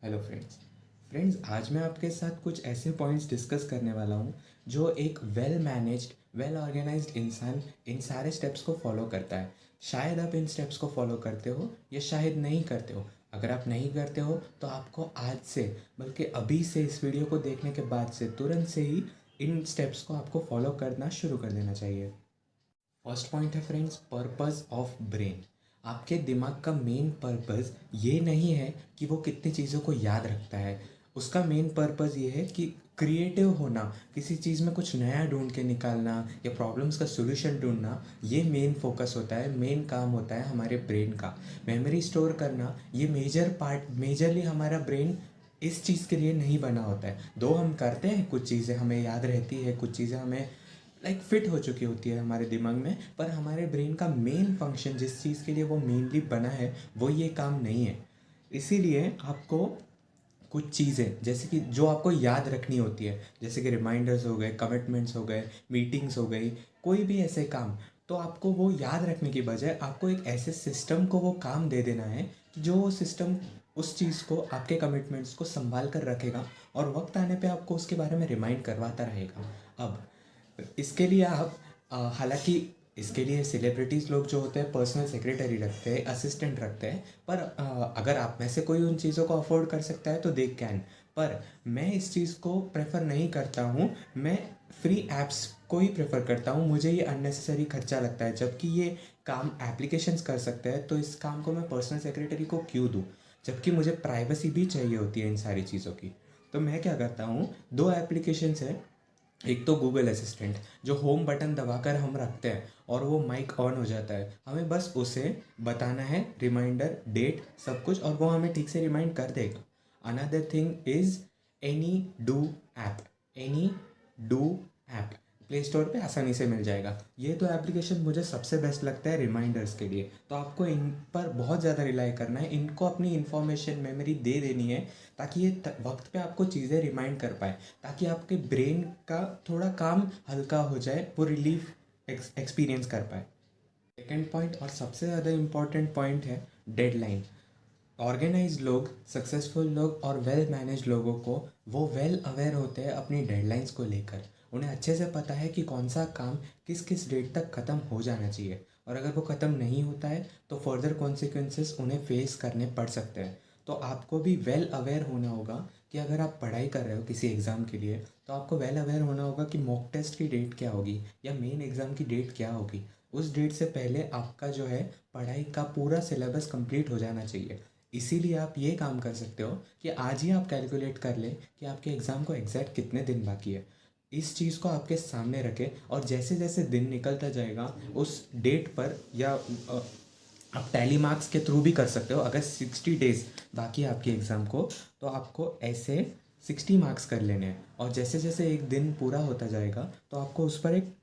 Hello friends आज मैं आपके साथ कुछ ऐसे पॉइंट्स डिस्कस करने वाला हूँ जो एक वेल मैनेज्ड वेल ऑर्गेनाइज्ड इंसान इन सारे स्टेप्स को फॉलो करता है। शायद आप इन स्टेप्स को फॉलो करते हो या शायद नहीं करते हो। अगर आप नहीं करते हो तो आपको आज से बल्कि अभी से इस वीडियो को देखने के बाद से तुरंत से ही इन स्टेप्स को आपको फॉलो करना शुरू कर देना चाहिए। फर्स्ट पॉइंट है फ्रेंड्स, पर्पस ऑफ ब्रेन। आपके दिमाग का मेन पर्पस ये नहीं है कि वो कितनी चीज़ों को याद रखता है। उसका मेन पर्पस ये है कि क्रिएटिव होना, किसी चीज़ में कुछ नया ढूंढ के निकालना या प्रॉब्लम्स का सोल्यूशन ढूंढना, ये मेन फोकस होता है, मेन काम होता है हमारे ब्रेन का। मेमोरी स्टोर करना ये मेजरली हमारा ब्रेन इस चीज़ के लिए नहीं बना होता है। दो हम करते हैं, कुछ चीज़ें हमें याद रहती है, कुछ चीज़ें हमें फिट हो चुकी होती है हमारे दिमाग में, पर हमारे ब्रेन का मेन फंक्शन जिस चीज़ के लिए वो मेनली बना है वो ये काम नहीं है। इसीलिए आपको कुछ चीज़ें जैसे कि जो आपको याद रखनी होती है, जैसे कि रिमाइंडर्स हो गए, कमिटमेंट्स हो गए, मीटिंग्स हो गई, कोई भी ऐसे काम, तो आपको वो याद रखने की बजाय आपको एक ऐसे सिस्टम को वो काम दे देना है कि जो वो सिस्टम उस चीज़ को, आपके कमिटमेंट्स को संभाल कर रखेगा और वक्त आने पे आपको उसके बारे में रिमाइंड करवाता रहेगा। अब इसके लिए आप हालांकि इसके लिए सेलिब्रिटीज़ लोग जो होते हैं पर्सनल सेक्रेटरी रखते हैं, असिस्टेंट रखते हैं, पर अगर आप में से कोई उन चीज़ों को अफोर्ड कर सकता है तो दे कैन। पर मैं इस चीज़ को प्रेफर नहीं करता हूँ। मैं फ्री ऐप्स को ही प्रेफर करता हूँ। मुझे ये अननेसेसरी खर्चा लगता है, जबकि ये काम एप्लीकेशंस कर सकते हैं, तो इस काम को मैं पर्सनल सेक्रेटरी को क्यों दूँ, जबकि मुझे प्राइवेसी भी चाहिए होती है इन सारी चीज़ों की। तो मैं क्या करता हूँ, दो एप्लीकेशंस है। एक तो गूगल असिस्टेंट, जो होम बटन दबाकर हम रखते हैं और वो माइक ऑन हो जाता है, हमें बस उसे बताना है रिमाइंडर, डेट, सब कुछ, और वो हमें ठीक से रिमाइंड कर देगा। Another thing is any do app. Any do app play store पे आसानी से मिल जाएगा। ये तो एप्लीकेशन मुझे सबसे बेस्ट लगता है रिमाइंडर्स के लिए। तो आपको इन पर बहुत ज़्यादा रिलाई करना है, इनको अपनी इन्फॉर्मेशन मेमोरी दे देनी है, ताकि ये वक्त पे आपको चीज़ें रिमाइंड कर पाए, ताकि आपके ब्रेन का थोड़ा काम हल्का हो जाए, वो रिलीफ एक्सपीरियंस कर पाए। सेकेंड पॉइंट और सबसे ज़्यादा इम्पॉर्टेंट पॉइंट है डेडलाइन। ऑर्गेनाइज लोग, सक्सेसफुल लोग और वेल मैनेज लोगों को वो वेल अवेयर होते हैं अपनी डेडलाइंस को लेकर। उन्हें अच्छे से पता है कि कौन सा काम किस किस डेट तक ख़त्म हो जाना चाहिए, और अगर वो ख़त्म नहीं होता है तो फर्दर कॉन्सिक्वेंसेस उन्हें फेस करने पड़ सकते हैं। तो आपको भी वेल अवेयर होना होगा कि अगर आप पढ़ाई कर रहे हो किसी एग्ज़ाम के लिए, तो आपको वेल अवेयर होना होगा कि मॉक टेस्ट की डेट क्या होगी या मेन एग्ज़ाम की डेट क्या होगी। उस डेट से पहले आपका जो है पढ़ाई का पूरा सिलेबस कंप्लीट हो जाना चाहिए। इसीलिए आप ये काम कर सकते हो कि आज ही आप कैलकुलेट कर लें कि आपके एग्ज़ाम को एग्जैक्ट कितने दिन बाकी है। इस चीज़ को आपके सामने रखें, और जैसे जैसे दिन निकलता जाएगा उस डेट पर, या आप टैली मार्क्स के थ्रू भी कर सकते हो। अगर 60 डेज बाकी है आपके एग्ज़ाम को, तो आपको ऐसे 60 मार्क्स कर लेने हैं, और जैसे जैसे एक दिन पूरा होता जाएगा तो आपको उस पर एक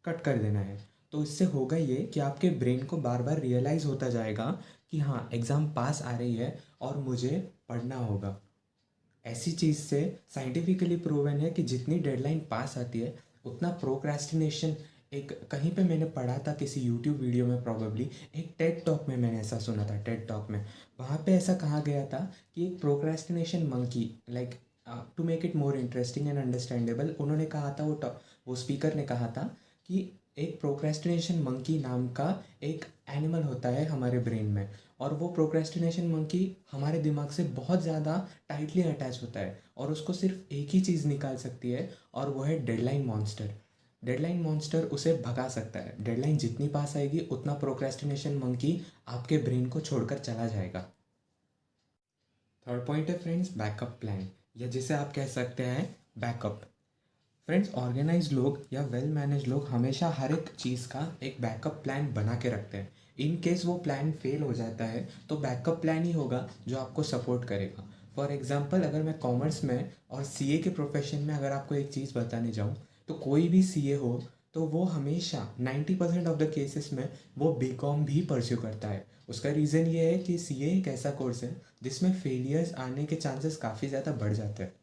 कट कर देना है। तो इससे होगा ये कि आपके ब्रेन को बार बार रियलाइज़ होता जाएगा कि हाँ, एग्ज़ाम पास आ रही है और मुझे पढ़ना होगा। ऐसी चीज़ से साइंटिफिकली प्रूवन है कि जितनी डेडलाइन पास आती है उतना प्रोक्रेस्टिनेशन, एक कहीं पे मैंने पढ़ा था किसी यूट्यूब वीडियो में, प्रॉबेबली एक टेड टॉक में मैंने ऐसा सुना था। टेड टॉक में वहाँ पे ऐसा कहा गया था कि एक procrastination monkey, like to make it more interesting and understandable, उन्होंने कहा था, वो स्पीकर ने कहा था कि एक प्रोक्रेस्टिनेशन मंकी नाम का एक एनिमल होता है हमारे ब्रेन में, और वो प्रोक्रेस्टिनेशन मंकी हमारे दिमाग से बहुत ज़्यादा टाइटली अटैच होता है, और उसको सिर्फ एक ही चीज़ निकाल सकती है, और वो है डेडलाइन मॉन्स्टर। डेडलाइन मॉन्स्टर उसे भगा सकता है। डेडलाइन जितनी पास आएगी उतना प्रोक्रेस्टिनेशन मंकी आपके ब्रेन को छोड़कर चला जाएगा। थर्ड पॉइंट है फ्रेंड्स, बैकअप प्लान, या जिसे आप कह सकते हैं बैकअप। फ्रेंड्स, ऑर्गेनाइज लोग या वेल मैनेज लोग हमेशा हर एक चीज़ का एक बैकअप प्लान बना के रखते हैं। इन केस वो प्लान फेल हो जाता है तो बैकअप प्लान ही होगा जो आपको सपोर्ट करेगा। फॉर एग्जांपल, अगर मैं कॉमर्स में और सीए के प्रोफेशन में अगर आपको एक चीज़ बताने जाऊँ, तो कोई भी सीए हो तो वो हमेशा 90% ऑफ द केसेस में वो बीकॉम भी परस्यू करता है। उसका रीज़न ये है कि सीए एक ऐसा कोर्स है जिसमें फेलियर्स आने के चांसेस काफ़ी ज़्यादा बढ़ जाते हैं।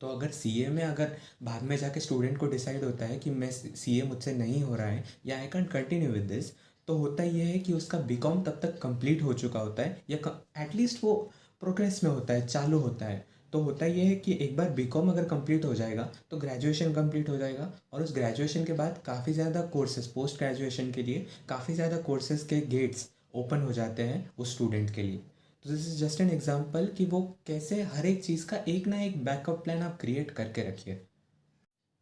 तो अगर सीए में अगर बाद में जाके स्टूडेंट को डिसाइड होता है कि मैं सीए मुझसे नहीं हो रहा है या I can't continue with this, तो होता ये है कि उसका बीकॉम तब तक कंप्लीट हो चुका होता है, या एटलीस्ट वो प्रोग्रेस में होता है, चालू होता है। तो होता ये है कि एक बार बीकॉम अगर कंप्लीट हो जाएगा तो ग्रेजुएशन कंप्लीट हो जाएगा, और उस ग्रेजुएशन के बाद काफ़ी ज़्यादा कोर्सेज, पोस्ट ग्रेजुएशन के लिए काफ़ी ज़्यादा कोर्सेज के गेट्स ओपन हो जाते हैं उस स्टूडेंट के लिए। तो this is just an example कि वो कैसे हर एक चीज़ का एक ना एक बैकअप प्लान आप क्रिएट करके रखिए।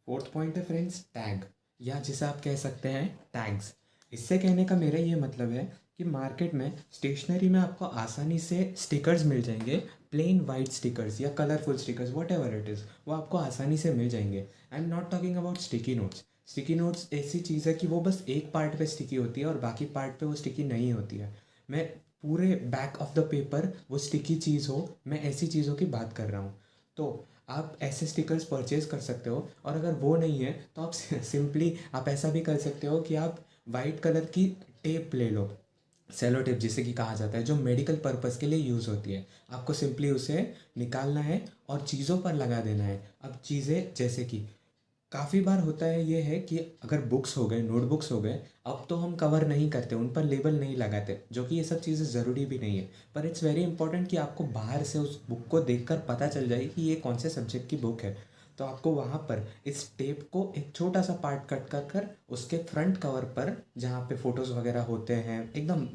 फोर्थ पॉइंट है फ्रेंड्स, टैग, या जिसे आप कह सकते हैं टैग्स। इससे कहने का मेरा ये मतलब है कि मार्केट में स्टेशनरी में आपको आसानी से स्टिकर्स मिल जाएंगे, प्लेन वाइट स्टिकर्स या colourful stickers, what ever it is, वो आपको आसानी से मिल जाएंगे। I am not talking about sticky notes. Sticky notes ऐसी चीज़ है कि वो बस एक पार्ट पे स्टिकी होती है और बाकी पार्ट पे वो स्टिकी नहीं होती है। मैं पूरे बैक ऑफ द पेपर वो स्टिकी चीज़ हो, मैं ऐसी चीज़ों की बात कर रहा हूँ। तो आप ऐसे स्टिकर्स परचेज कर सकते हो, और अगर वो नहीं है तो आप सिंपली आप ऐसा भी कर सकते हो कि आप वाइट कलर की टेप ले लो, सेलो टेप जिसे कि कहा जाता है, जो मेडिकल पर्पज़ के लिए यूज़ होती है। आपको सिंपली उसे निकालना है और चीज़ों पर लगा देना है। अब चीज़ें जैसे कि काफ़ी बार होता है ये है कि अगर बुक्स हो गए, नोटबुक्स हो गए, अब तो हम कवर नहीं करते, उन पर लेबल नहीं लगाते, जो कि ये सब चीज़ें ज़रूरी भी नहीं है। पर इट्स वेरी इंपॉर्टेंट कि आपको बाहर से उस बुक को देखकर पता चल जाए कि ये कौन से सब्जेक्ट की बुक है। तो आपको वहाँ पर इस टेप को एक छोटा सा पार्ट कट कर कर उसके फ्रंट कवर पर, जहाँ पे फ़ोटोज़ वगैरह होते हैं एकदम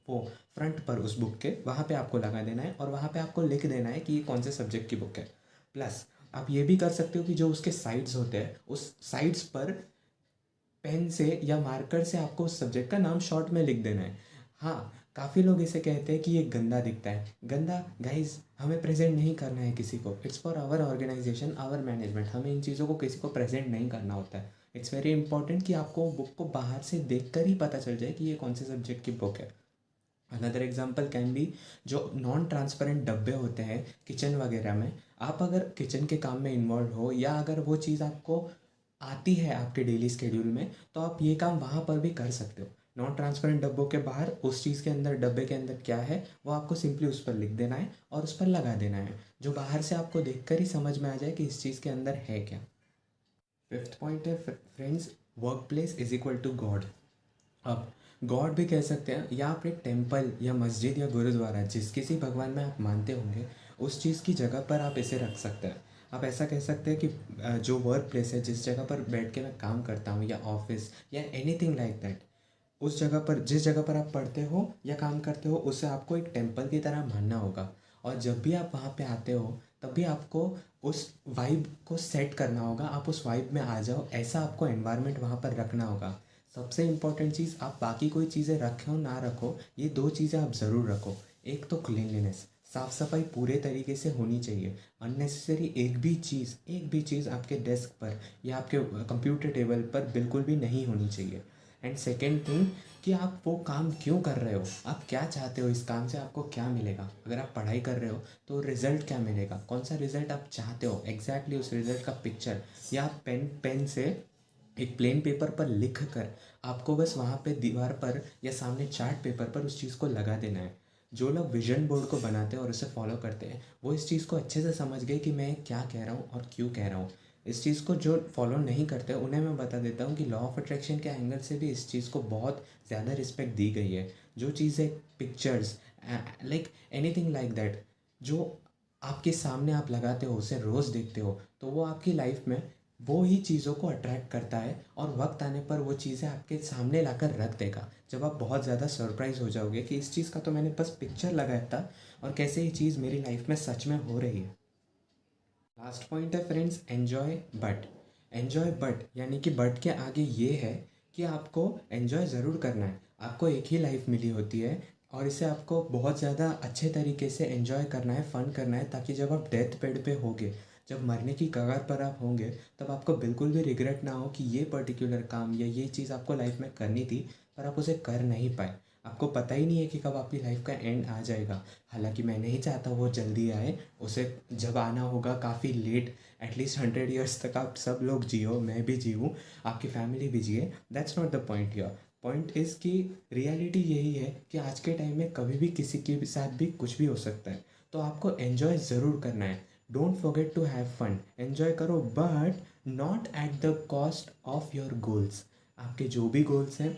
वो फ्रंट पर उस बुक के, वहाँ पे आपको लगा देना है और वहाँ पे आपको लिख देना है कि ये कौन से सब्जेक्ट की बुक है। प्लस आप ये भी कर सकते हो कि जो उसके साइड्स होते हैं, उस साइड्स पर पेन से या मार्कर से आपको उस सब्जेक्ट का नाम शॉर्ट में लिख देना है। हाँ, काफ़ी लोग इसे कहते हैं कि ये गंदा दिखता है। गंदा गाइज हमें प्रेजेंट नहीं करना है किसी को, it's for our organisation, our management. हमें इन चीज़ों को किसी को प्रेजेंट नहीं करना होता है। इट्स वेरी इंपॉर्टेंट कि आपको बुक को बाहर से देख कर ही पता चल जाए कि ये कौन से सब्जेक्ट की बुक है। अनदर एग्जाम्पल कैन बी जो नॉन ट्रांसपेरेंट डब्बे होते हैं किचन वगैरह में। आप अगर किचन के काम में इन्वॉल्व हो, या अगर वो चीज़ आपको आती है आपके डेली स्केड्यूल में, तो आप ये काम वहाँ पर भी कर सकते हो। नॉन ट्रांसपेरेंट डब्बों के बाहर उस चीज़ के अंदर, डब्बे के अंदर क्या है, वो आपको सिंपली उस पर लिख देना है और उस पर लगा देना है, जो बाहर से आपको देखकर ही समझ में आ जाए कि इस चीज़ के अंदर है क्या। फिफ्थ पॉइंट है friends, work place is equal to God. अब गॉड भी कह सकते हैं, या आप एक टेम्पल या मस्जिद या गुरुद्वारा, जिस किसी भगवान में आप मानते होंगे, उस चीज़ की जगह पर आप इसे रख सकते हैं। आप ऐसा कह सकते हैं कि जो वर्क प्लेस है, जिस जगह पर बैठ के मैं काम करता हूँ, या ऑफिस या एनीथिंग लाइक दैट, उस जगह पर, जिस जगह पर आप पढ़ते हो या काम करते हो, उसे आपको एक टेम्पल की तरह मानना होगा। और जब भी आप वहाँ पे आते हो, तब भी आपको उस वाइब को सेट करना होगा। आप उस वाइब में आ जाओ, ऐसा आपको एनवायरनमेंट वहाँ पर रखना होगा। सबसे इम्पॉर्टेंट चीज़, आप बाकी कोई चीज़ें रखो ना रखो, ये दो चीज़ें आप ज़रूर रखो। एक तो क्लीनलीनेस, साफ़ सफाई पूरे तरीके से होनी चाहिए। अननेसेसरी एक भी चीज़ आपके डेस्क पर या आपके कंप्यूटर टेबल पर बिल्कुल भी नहीं होनी चाहिए। एंड सेकेंड थिंग, कि आप वो काम क्यों कर रहे हो, आप क्या चाहते हो, इस काम से आपको क्या मिलेगा। अगर आप पढ़ाई कर रहे हो तो रिज़ल्ट क्या मिलेगा, कौन सा रिज़ल्ट आप चाहते हो, एग्जैक्टली उस रिज़ल्ट का पिक्चर, या आप पेन से एक प्लेन पेपर पर लिख कर आपको बस वहाँ पे दीवार पर या सामने चार्ट पेपर पर उस चीज़ को लगा देना है। जो लोग विजन बोर्ड को बनाते हैं और उसे फॉलो करते हैं, वो इस चीज़ को अच्छे से समझ गए कि मैं क्या कह रहा हूँ और क्यों कह रहा हूँ। इस चीज़ को जो फॉलो नहीं करते उन्हें मैं बता देता हूँ कि लॉ ऑफ अट्रैक्शन के एंगल से भी इस चीज़ को बहुत ज़्यादा रिस्पेक्ट दी गई है। जो चीज़ें, pictures, like anything like that, जो आपके सामने आप लगाते हो, उसे रोज़ देखते हो, तो वो आपकी लाइफ में वो ही चीज़ों को अट्रैक्ट करता है, और वक्त आने पर वो चीज़ें आपके सामने लाकर रख देगा, जब आप बहुत ज़्यादा सरप्राइज हो जाओगे कि इस चीज़ का तो मैंने बस पिक्चर लगाया था, और कैसे ये चीज़ मेरी लाइफ में सच में हो रही है। लास्ट पॉइंट है friends, enjoy but. Enjoy but यानी कि बट के आगे ये है कि आपको एन्जॉय ज़रूर करना है। आपको एक ही लाइफ मिली होती है, और इसे आपको बहुत ज़्यादा अच्छे तरीके से एन्जॉय करना है, फ़न करना है, ताकि जब आप डेथ बेड पे होगे, जब मरने की कगार पर आप होंगे, तब आपको बिल्कुल भी रिग्रेट ना हो कि ये पर्टिकुलर काम या ये चीज़ आपको लाइफ में करनी थी, पर आप उसे कर नहीं पाए। आपको पता ही नहीं है कि कब आपकी लाइफ का एंड आ जाएगा। हालांकि मैं नहीं चाहता वो जल्दी आए, उसे जब आना होगा काफ़ी लेट, एटलीस्ट 100 ईयर्स तक आप सब लोग जियो, मैं भी जीऊँ, आपकी फैमिली भी जिए। That's not the point here. Point is कि रियलिटी यही है कि आज के टाइम में कभी भी किसी के भी साथ भी कुछ भी हो सकता है। तो आपको एन्जॉय ज़रूर करना है। Don't forget to have fun, enjoy करो, but not at the cost of your goals. आपके जो भी गोल्स हैं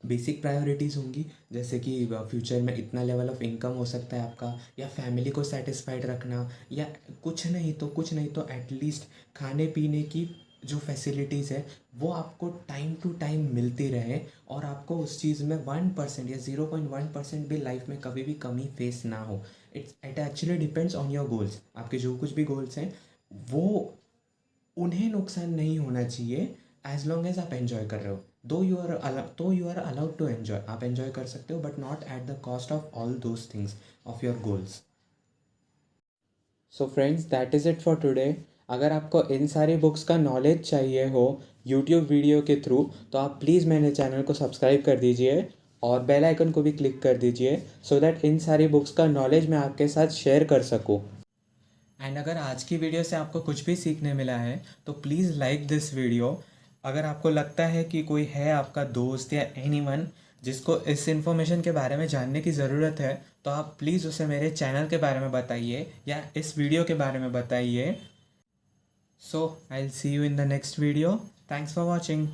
बेसिक प्रायोरिटीज़ होंगी, जैसे कि फ्यूचर में इतना लेवल ऑफ इनकम हो सकता है आपका, या फैमिली को सेटिस्फाइड रखना, या कुछ नहीं तो एटलीस्ट खाने पीने की जो फैसिलिटीज़ है वो आपको टाइम टू टाइम मिलती रहे, और आपको उस चीज़ में 1% या 0.1% भी लाइफ में कभी भी कमी फेस ना हो। It actually depends on your goals. आपके जो कुछ भी गोल्स हैं वो, उन्हें नुकसान नहीं होना चाहिए एज लॉन्ग एज आप एंजॉय कर रहे हो। Though you are allowed to enjoy, आप एंजॉय कर सकते हो, but not at the cost of all those things of your goals. So friends, that is it for today. अगर आपको इन सारी बुक्स का नॉलेज चाहिए हो यूट्यूब वीडियो के थ्रू, तो आप प्लीज़ मेरे चैनल को सब्सक्राइब कर दीजिए और बेल आइकन को भी क्लिक कर दीजिए, सो दैट इन सारी बुक्स का नॉलेज मैं आपके साथ शेयर कर सकूँ। एंड अगर आज की वीडियो से आपको कुछ भी सीखने मिला है तो प्लीज़ लाइक दिस वीडियो। अगर आपको लगता है कि कोई है आपका दोस्त या एनीवन जिसको इस इन्फॉर्मेशन के बारे में जानने की ज़रूरत है, तो आप प्लीज़ उसे मेरे चैनल के बारे में बताइए या इस वीडियो के बारे में बताइए। So I will see you in the next video. Thanks for watching.